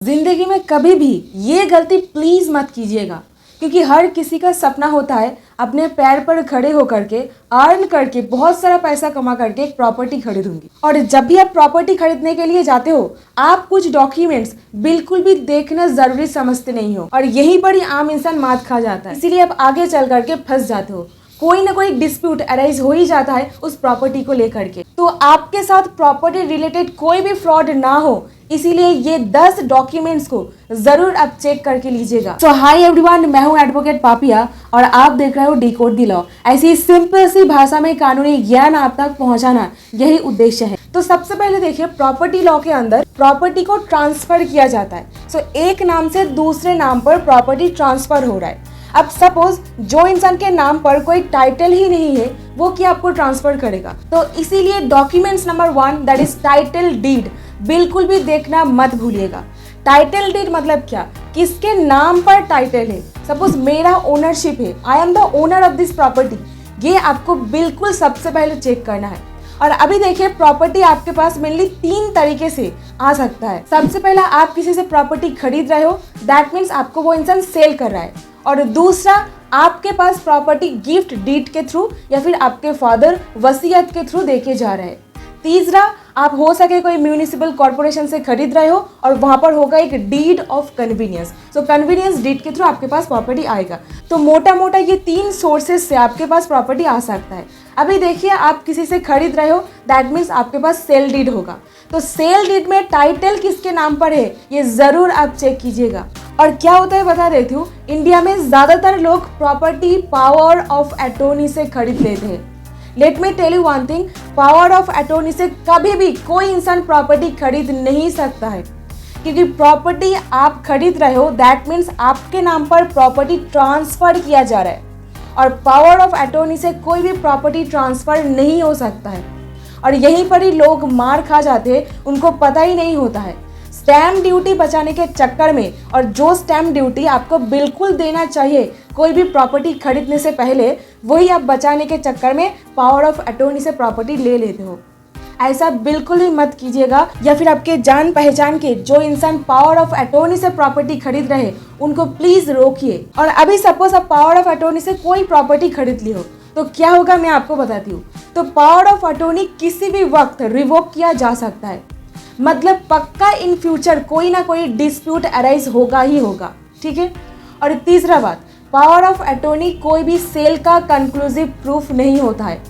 जिंदगी में कभी भी ये गलती प्लीज मत कीजिएगा, क्योंकि हर किसी का सपना होता है अपने पैर पर खड़े होकर के अर्न करके बहुत सारा पैसा कमा करके एक प्रॉपर्टी खरीदूंगी। और जब भी आप प्रॉपर्टी खरीदने के लिए जाते हो, आप कुछ डॉक्यूमेंट्स बिल्कुल भी देखना जरूरी समझते नहीं हो, और यहीं पर ही आम इंसान मात खा जाता है। इसीलिए आप आगे चल करके फंस जाते हो। कोई ना कोई डिस्प्यूट अराइज हो ही जाता है उस प्रॉपर्टी को लेकर के। तो आपके साथ प्रॉपर्टी रिलेटेड कोई भी फ्रॉड ना हो, इसीलिए ये 10 डॉक्यूमेंट्स को जरूर आप चेक करके लीजिएगा। सो हाय एवरीवन, मैं हूं एडवोकेट पापिया और आप देख रहे हो डिकोड द लॉ। ऐसी सिंपल सी भाषा में कानूनी ज्ञान आप तक पहुंचाना, यही उद्देश्य है। तो सबसे पहले देखिए, प्रॉपर्टी लॉ के अंदर प्रॉपर्टी को ट्रांसफर किया जाता है। सो एक नाम से दूसरे नाम पर प्रॉपर्टी ट्रांसफर हो रहा है। अब सपोज जो इंसान के नाम पर कोई टाइटल ही नहीं है, वो क्या आपको ट्रांसफर करेगा? तो इसीलिए documents number 1 that is title deed बिल्कुल भी देखना मत भूलिएगा। टाइटल डीड मतलब क्या? किसके नाम पर टाइटल है। सपोज मेरा ओनरशिप है, I am the owner of this property, ये आपको बिल्कुल सबसे पहले चेक करना है। और अभी देखिए, प्रॉपर्टी आपके पास मेनली 3 तरीके से आ सकता है। सबसे पहला, आप किसी से प्रॉपर्टी खरीद रहे हो, दैट मीन्स आपको वो इंसान सेल कर रहा है। और दूसरा, आपके पास प्रॉपर्टी गिफ्ट डीड के थ्रू या फिर आपके फादर वसीयत के थ्रू देके जा रहे हैं। तीसरा, आप हो सके कोई म्यूनिसिपल कॉर्पोरेशन से खरीद रहे हो और वहां पर होगा एक deed of conveyance. So conveyance deed के थ्रू आपके पास प्रॉपर्टी आएगा। तो मोटा मोटा ये 3 सोर्सेज से आपके पास प्रॉपर्टी आ सकता है। अभी देखिए, आप किसी से खरीद रहे हो, दैट मीन्स आपके पास सेल डीड होगा। तो सेल डीड में टाइटल किसके नाम पर है, ये जरूर आप चेक कीजिएगा। और क्या होता है बता देती हूँ, इंडिया में ज्यादातर लोग प्रॉपर्टी पावर ऑफ अटॉर्नी से खरीद लेते हैं। Let me tell you one thing, power of attorney से कभी भी कोई इंसान प्रॉपर्टी खरीद नहीं सकता है, क्योंकि प्रॉपर्टी आप खरीद रहे हो, दैट मीन्स आपके नाम पर प्रॉपर्टी ट्रांसफर किया जा रहा है। और पावर ऑफ अटॉर्नी से कोई भी प्रॉपर्टी ट्रांसफर नहीं हो सकता है। और यहीं पर ही लोग मार खा जाते हैं, उनको पता ही नहीं होता है। स्टैम्प ड्यूटी बचाने के चक्कर में, और जो स्टैम्प ड्यूटी आपको बिल्कुल देना चाहिए कोई भी प्रॉपर्टी खरीदने से पहले, वही आप बचाने के चक्कर में पावर ऑफ अटॉर्नी से प्रॉपर्टी ले लेते हो। ऐसा बिल्कुल भी मत कीजिएगा। या फिर आपके जान पहचान के जो इंसान पावर ऑफ अटॉर्नी से प्रॉपर्टी खरीद रहे हैं, उनको प्लीज रोकिए। और अभी सपोज आप पावर ऑफ अटॉर्नी से कोई प्रॉपर्टी खरीद ली हो, तो क्या होगा मैं आपको बताती हूँ। तो पावर ऑफ अटॉर्नी किसी भी वक्त रिवोक किया जा सकता है, मतलब पक्का इन फ्यूचर कोई ना कोई डिस्प्यूट अराइज होगा ही होगा, ठीक है। और तीसरा बात, पावर ऑफ अटॉर्नी कोई भी सेल का कंक्लूसिव प्रूफ नहीं होता है।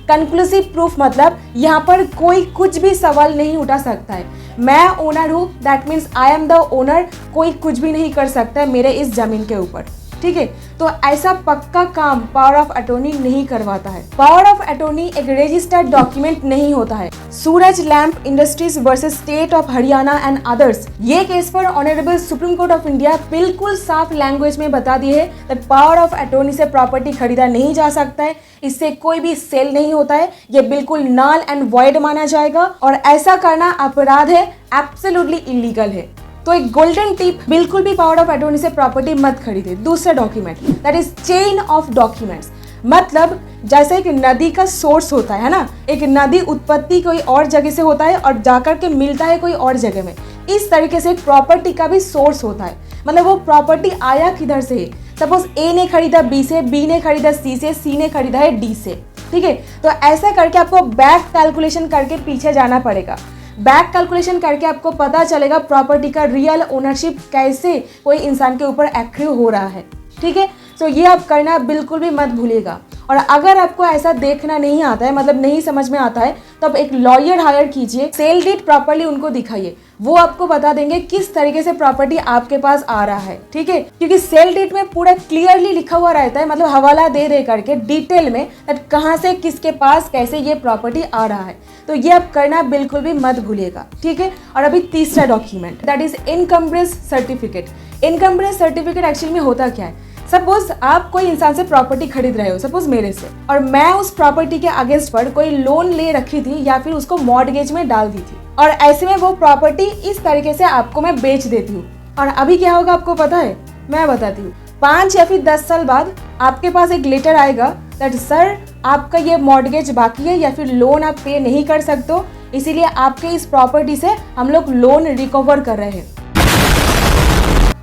कंक्लूसिव प्रूफ मतलब यहाँ पर कोई कुछ भी सवाल नहीं उठा सकता है। मैं ओनर हूँ, that means I am the owner, कोई कुछ भी नहीं कर सकता है मेरे इस जमीन के ऊपर, ठीक है। तो ऐसा पक्का काम पावर ऑफ अटॉर्नी नहीं करवाता है। पावर ऑफ अटॉर्नी एक रजिस्टर्ड डॉक्यूमेंट नहीं होता है। Suraj lamp industries versus state of Haryana and others, ये केस पर honourable supreme court of India बिल्कुल साफ लैंग्वेज में बता दिए है दैट पावर ऑफ अटॉर्नी से प्रॉपर्टी खरीदा नहीं जा सकता है, इससे कोई भी सेल नहीं होता है, ये बिल्कुल नल एंड वॉइड माना जाएगा, और ऐसा करना अपराध है, एब्सोल्युटली इलीगल है। तो एक गोल्डन टिप, बिल्कुल भी पावर ऑफ अटॉर्नी से प्रॉपर्टी मत खरीदे। दूसरा document that is chain of documents, मतलब जैसे एक नदी का सोर्स होता है ना, एक नदी उत्पत्ति कोई और जगह से होता है और जाकर के मिलता है कोई और जगह में, इस तरीके से एक प्रॉपर्टी का भी सोर्स होता है। मतलब वो प्रॉपर्टी आया किधर से है। सपोज ए ने खरीदा बी से, बी ने खरीदा सी से, सी ने खरीदा है डी से, ठीक है। तो ऐसा करके आपको बैक कैलकुलेशन करके पीछे जाना पड़ेगा। बैक कैलकुलेशन करके आपको पता चलेगा प्रॉपर्टी का रियल ओनरशिप कैसे कोई इंसान के ऊपर एक्टिव हो रहा है, ठीक है। तो ये आप करना बिल्कुल भी मत भूलिएगा। और अगर आपको ऐसा देखना नहीं आता है, मतलब नहीं समझ में आता है, तो आप एक लॉयर हायर कीजिए, सेल डीड प्रॉपर्ली उनको दिखाइए, वो आपको बता देंगे किस तरीके से प्रॉपर्टी आपके पास आ रहा है, ठीक है। क्योंकि सेल डीड में पूरा क्लियरली लिखा हुआ रहता है, मतलब हवाला दे दे करके डिटेल में कहाँ से किसके पास कैसे ये प्रॉपर्टी आ रहा है। तो ये आप करना बिल्कुल भी मत भूलिएगा, ठीक है। और अभी तीसरा document that is encumbrance certificate. Encumbrance certificate actually में होता क्या है? सपोज आप कोई इंसान से प्रॉपर्टी खरीद रहे हो, सपोज मेरे से, और मैं उस प्रॉपर्टी के अगेंस्ट पर कोई लोन ले रखी थी या फिर उसको मॉर्गेज में डाल दी थी, और ऐसे में वो प्रॉपर्टी इस तरीके से आपको मैं बेच देती हूँ। और अभी क्या होगा आपको पता है? मैं बताती हूँ। 5 या फिर 10 साल बाद आपके पास एक लेटर आएगा दैट सर आपका ये मॉर्गेज बाकी है या फिर लोन आप पे नहीं कर सकते हो, इसीलिए आपके इस प्रॉपर्टी से हम लोग लोन रिकवर कर रहे हैं।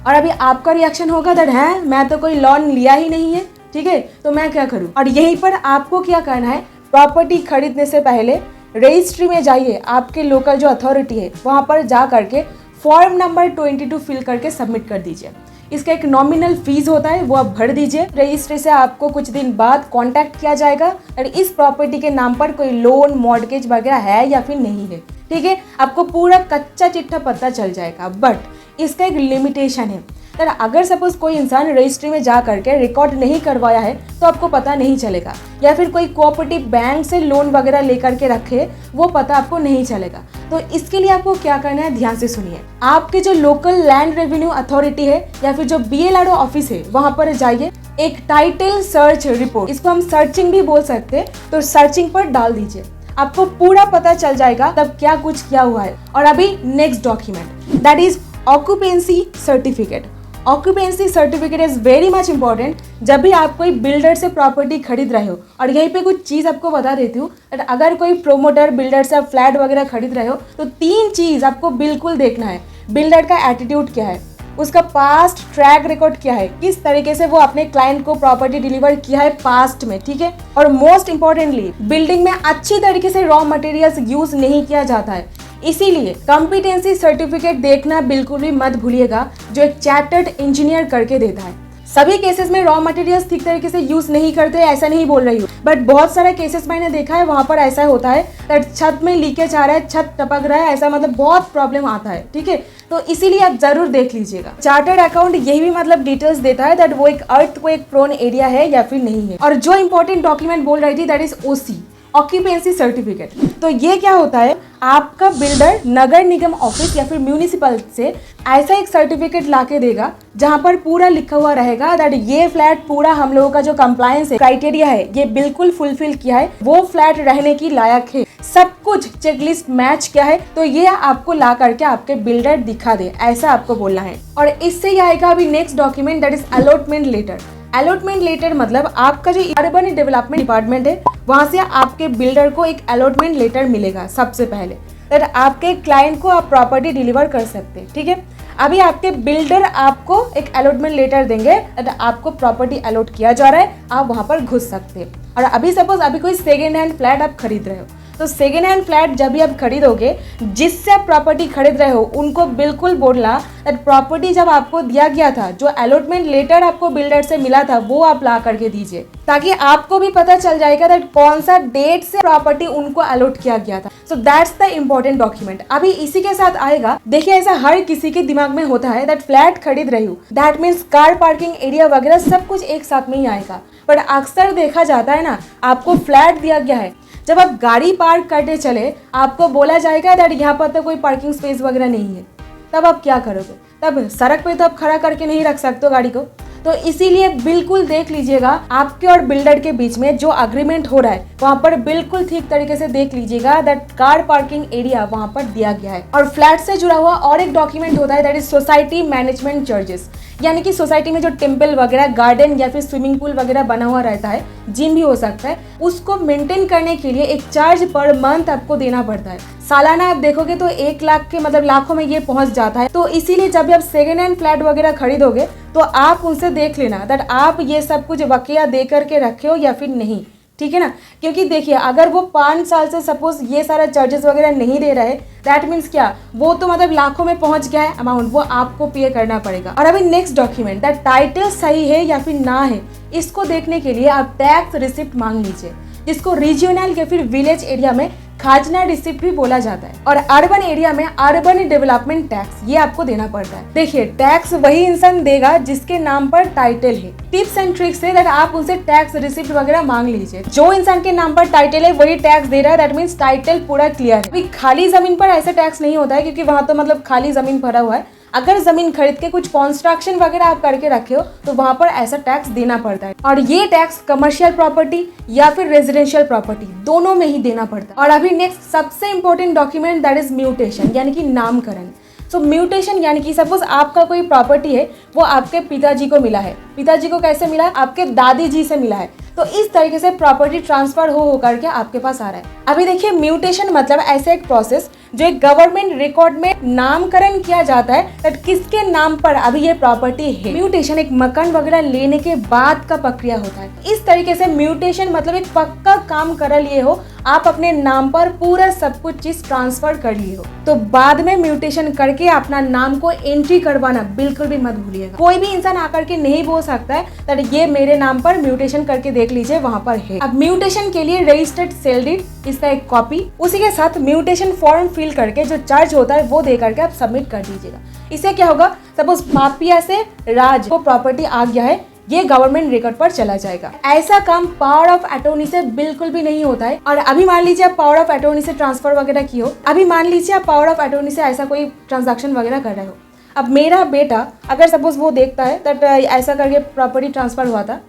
और अभी आपका रिएक्शन होगा दैट है मैं तो कोई लोन लिया ही नहीं है, ठीक है, तो मैं क्या करूं। और यहीं पर आपको क्या करना है, प्रॉपर्टी खरीदने से पहले रजिस्ट्री में जाइए, आपके लोकल जो अथॉरिटी है वहाँ पर जा करके फॉर्म नंबर 22 फिल करके सबमिट कर दीजिए। इसका एक नॉमिनल फीस होता है, वो आप भर दीजिए। रजिस्ट्री से आपको कुछ दिन बाद कांटेक्ट किया जाएगा और इस प्रॉपर्टी के नाम पर कोई लोन मॉर्गेज वगैरह है या फिर नहीं है, ठीक है, आपको पूरा कच्चा चिट्ठा पता चल जाएगा। बट इसका एक लिमिटेशन है, तो अगर सपोज कोई इंसान रजिस्ट्री में जा करके रिकॉर्ड नहीं करवाया है तो आपको पता नहीं चलेगा, या फिर कोई कोऑपरेटिव बैंक से लोन वगैरह लेकर के रखे वो पता आपको नहीं चलेगा। तो इसके लिए आपको क्या करना है, ध्यान से सुनिए। आपके जो लोकल लैंड रेवेन्यू अथॉरिटी है या फिर जो BLRO ऑफिस है वहां पर जाइए, एक टाइटल सर्च रिपोर्ट, इसको हम सर्चिंग भी बोल सकते हैं, तो सर्चिंग पर डाल दीजिए, आपको पूरा पता चल जाएगा तब क्या कुछ किया हुआ है। और अभी next document that is occupancy certificate. Occupancy certificate is very much important जब भी आप कोई बिल्डर से प्रॉपर्टी खरीद रहे हो। और यहीं पे कुछ चीज़ आपको बता देती हूँ, अगर कोई प्रोमोटर बिल्डर से आप फ्लैट वगैरह खरीद रहे हो तो 3 चीज़ आपको बिल्कुल देखना है। बिल्डर का एटीट्यूड क्या है, उसका पास्ट ट्रैक रिकॉर्ड क्या है, किस तरीके से वो अपने क्लाइंट को प्रॉपर्टी डिलीवर किया है पास्ट में, ठीक है, और मोस्ट इंपॉर्टेंटली बिल्डिंग में अच्छी तरीके से रॉ मटेरियल्स यूज नहीं किया जाता है। इसीलिए कॉम्पिटेंसी सर्टिफिकेट देखना बिल्कुल भी मत भूलिएगा, जो एक चार्टर्ड इंजीनियर करके देता है। सभी केसेस में रॉ मटेरियल्स ठीक तरीके से यूज नहीं करते, ऐसा नहीं बोल रही हूँ, बट बहुत सारे केसेस मैंने देखा है वहां पर ऐसा होता है दैट छत में लीकेज आ रहा है, छत टपक रहा है, ऐसा मतलब बहुत प्रॉब्लम आता है, ठीक है, तो इसीलिए आप जरूर देख लीजिएगा। चार्टर्ड अकाउंट यही भी मतलब डिटेल्स देता है दैट वो एक अर्थ को एक प्रोन एरिया है या फिर नहीं है। और जो इंपॉर्टेंट डॉक्यूमेंट बोल रही थी that is OC, occupancy certificate. तो ये क्या होता है, आपका बिल्डर नगर निगम ऑफिस या फिर म्यूनिसिपल से ऐसा एक सर्टिफिकेट लाके देगा जहां पर पूरा लिखा हुआ रहेगा दैट ये फ्लैट पूरा हम लोगों का जो कंप्लायंस है, क्राइटेरिया है, ये बिल्कुल फुलफिल किया है, वो फ्लैट रहने की लायक है, सब कुछ चेकलिस्ट मैच किया है, तो ये आपको ला करके आपके बिल्डर दिखा दे, ऐसा आपको बोलना है। और इससे ये आएगा अभी next document that is allotment letter. Allotment letter मतलब आपका जो अर्बन डेवलपमेंट डिपार्टमेंट है वहां से आपके बिल्डर को एक अलॉटमेंट लेटर मिलेगा सबसे पहले, तो आपके क्लाइंट को आप प्रॉपर्टी डिलीवर कर सकते हैं, ठीक है। अभी आपके बिल्डर आपको एक अलॉटमेंट लेटर देंगे, आपको प्रॉपर्टी अलॉट किया जा रहा है, आप वहां पर घुस सकते हैं। और अभी सपोज अभी कोई सेकेंड हैंड फ्लैट आप खरीद रहे हो, तो सेकेंड हैंड फ्लैट जब भी आप खरीदोगे, जिससे आप प्रॉपर्टी खरीद रहे हो उनको बिल्कुल बोलना दैट प्रॉपर्टी जब आपको दिया गया था, जो अलॉटमेंट लेटर आपको बिल्डर से मिला था वो आप ला करके दीजिए, ताकि आपको भी पता चल जाएगा दैट कौन सा डेट से प्रॉपर्टी उनको अलॉट किया गया था। So that's the important document. अभी इसी के साथ आएगा, देखिए ऐसा हर किसी के दिमाग में होता है दैट फ्लैट खरीद रही हूँ, that means car parking area वगैरह सब कुछ एक साथ में ही आएगा। पर अक्सर देखा जाता है ना, आपको फ्लैट दिया गया है, जब आप गाड़ी पार्क करने चले आपको बोला जाएगा दैट यहाँ पर तो कोई पार्किंग स्पेस वगैरह नहीं है, तब आप क्या करोगे, तब सड़क पे तो आप खड़ा करके नहीं रख सकते हो गाड़ी को। तो इसीलिए बिल्कुल देख लीजिएगा आपके और बिल्डर के बीच में जो अग्रीमेंट हो रहा है वहाँ पर बिल्कुल ठीक तरीके से देख लीजिएगा दैट कार पार्किंग एरिया वहाँ पर दिया गया है। और फ्लैट से जुड़ा हुआ और एक डॉक्यूमेंट होता है that is society management charges, यानी कि सोसाइटी में जो टेम्पल वगैरह, गार्डन या फिर स्विमिंग पूल वगैरह बना हुआ रहता है, जिम भी हो सकता है, उसको मेंटेन करने के लिए एक चार्ज पर मंथ आपको देना पड़ता है। सालाना आप देखोगे तो 1 लाख के मतलब लाखों में ये पहुंच जाता है। तो इसीलिए जब भी आप सेकेंड हैंड फ्लैट वगैरह खरीदोगे तो आप उनसे देख लेना दैट आप ये सब कुछ वकीया दे करके रखे हो या फिर नहीं, ठीक है ना। क्योंकि देखिए अगर वो 5 साल से सपोज ये सारा चार्जेस वगैरह नहीं दे रहे, दैट मीन्स क्या, वो तो मतलब लाखों में पहुंच गया है अमाउंट, वो आपको पे करना पड़ेगा। और अभी नेक्स्ट डॉक्यूमेंट दैट टाइटल सही है या फिर ना है, इसको देखने के लिए आप टैक्स रिसिप्ट मांग लीजिए, जिसको रीजनल या फिर विलेज एरिया में खाजना रिसिप्ट भी बोला जाता है। और अर्बन एरिया में अर्बन डेवलपमेंट टैक्स ये आपको देना पड़ता है। देखिए टैक्स वही इंसान देगा जिसके नाम पर टाइटल है। टिप्स एंड ट्रिक्स है दैट आप उनसे टैक्स रिसिप्ट वगैरह मांग लीजिए। जो इंसान के नाम पर टाइटल है वही टैक्स दे रहा है, दैट मीन्स टाइटल पूरा क्लियर है। अभी खाली जमीन पर ऐसा टैक्स नहीं होता है क्योंकि वहां तो मतलब खाली जमीन भरा हुआ है। अगर जमीन खरीद के कुछ कंस्ट्रक्शन वगैरह आप करके रखे हो तो वहां पर ऐसा टैक्स देना पड़ता है। और ये टैक्स कमर्शियल प्रॉपर्टी या फिर रेजिडेंशियल प्रॉपर्टी दोनों में ही देना पड़ता है। और अभी नेक्स्ट सबसे important document that is mutation, यानी कि नामकरण। सो म्यूटेशन यानी कि सपोज आपका कोई प्रॉपर्टी है वो आपके पिताजी को मिला है, पिताजी को कैसे मिला, आपके दादी जी से मिला है, तो इस तरीके से प्रॉपर्टी ट्रांसफर हो करके आपके पास आ रहा है। अभी देखिए म्यूटेशन मतलब ऐसा एक प्रोसेस जो एक गवर्नमेंट रिकॉर्ड में नामकरण किया जाता है that किसके नाम पर अभी ये प्रॉपर्टी है। म्यूटेशन एक मकान वगैरह लेने के बाद का प्रक्रिया होता है। इस तरीके से म्यूटेशन मतलब एक पक्का काम कर लिए हो, आप अपने नाम पर पूरा सब कुछ चीज ट्रांसफर कर लिए हो, तो बाद में म्यूटेशन करके अपना नाम को एंट्री करवाना बिल्कुल भी मत भूलिएगा। कोई भी इंसान आकर के नहीं बोल सकता है that ये मेरे नाम पर म्यूटेशन करके देख लीजिए वहां पर है। अब म्यूटेशन के लिए रजिस्टर्ड सेल डीड, इसका एक कॉपी, उसी के साथ म्यूटेशन फॉर्म फिल करके जो चार्ज होता है वो दे करके आप सबमिट कर दीजिएगा। इससे क्या होगा, सपोज माफिया से राज को प्रॉपर्टी आ गया है, ये गवर्नमेंट रिकॉर्ड पर चला जाएगा। ऐसा काम पावर ऑफ अटॉर्नी से बिल्कुल भी नहीं होता है। और अभी मान लीजिए आप पावर ऑफ अटॉर्नी से ट्रांसफर वगैरह की हो, अभी मान लीजिए आप पावर ऑफ अटॉर्नी से ऐसा कोई ट्रांजैक्शन वगैरह कर रहे हो। अब मेरा बेटा अगर सपोज वो देखता है दैट ऐसा करके प्रॉपर्टी ट्रांसफर हुआ था,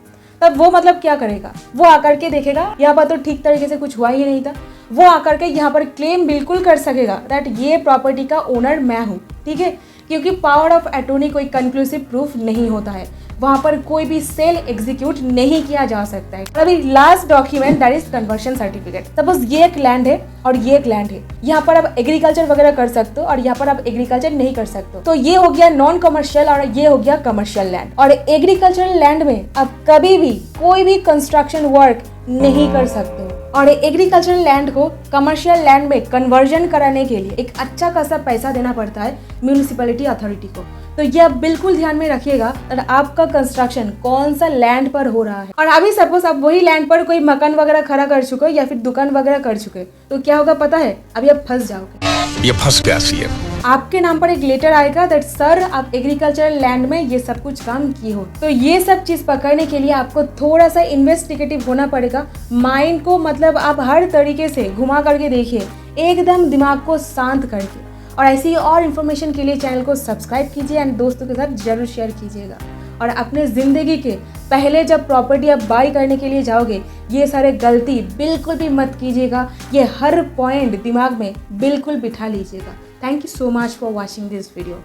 तब वो मतलब क्या करेगा, वो आकर के देखेगा यहाँ पर तो ठीक तरीके से कुछ हुआ ही नहीं था, वो आकर के यहाँ पर क्लेम बिल्कुल कर सकेगा दैट ये प्रॉपर्टी का ओनर मैं हूँ, ठीक है, क्योंकि पावर ऑफ अटॉर्नी कोई कंक्लूसिव प्रूफ नहीं होता है, वहां पर कोई भी सेल एग्जीक्यूट नहीं किया जा सकता है। अभी last document that is conversion certificate. Suppose ये एक लैंड है और ये एक लैंड है, यहाँ पर आप एग्रीकल्चर वगैरह कर सकते हो और यहाँ पर आप एग्रीकल्चर नहीं कर सकते हो, तो ये हो गया नॉन कमर्शियल और ये हो गया कमर्शियल लैंड। और एग्रीकल्चरल लैंड में आप कभी भी कोई भी कंस्ट्रक्शन वर्क नहीं कर सकते हो। और एग्रीकल्चरल लैंड को कमर्शियल लैंड में कन्वर्जन कराने के लिए एक अच्छा खासा पैसा देना पड़ता है म्यूनिसिपैलिटी अथॉरिटी को। तो ये आप बिल्कुल ध्यान में रखिएगा कि आपका कंस्ट्रक्शन कौन सा लैंड पर हो रहा है। और अभी सपोज आप वही लैंड पर कोई मकान वगैरह खड़ा कर चुके हो या फिर दुकान वगैरह कर चुके हो, तो क्या होगा पता है, अभी आप फंस जाओगे। ये फंस गया सीएम। आपके नाम पर एक लेटर आएगा दैट सर आप एग्रीकल्चरल लैंड में ये सब कुछ काम किए हो। तो ये सब चीज पकड़ने के लिए आपको थोड़ा सा इन्वेस्टिगेटिव होना पड़ेगा। माइंड को मतलब आप हर तरीके से घुमा करके देखिए, एकदम दिमाग को शांत करके। और ऐसी ही और इन्फॉर्मेशन के लिए चैनल को सब्सक्राइब कीजिए एंड दोस्तों के साथ जरूर शेयर कीजिएगा। और अपने ज़िंदगी के पहले जब प्रॉपर्टी आप बाई करने के लिए जाओगे, ये सारे गलती बिल्कुल भी मत कीजिएगा। ये हर पॉइंट दिमाग में बिल्कुल बिठा लीजिएगा। Thank you so much for watching this video.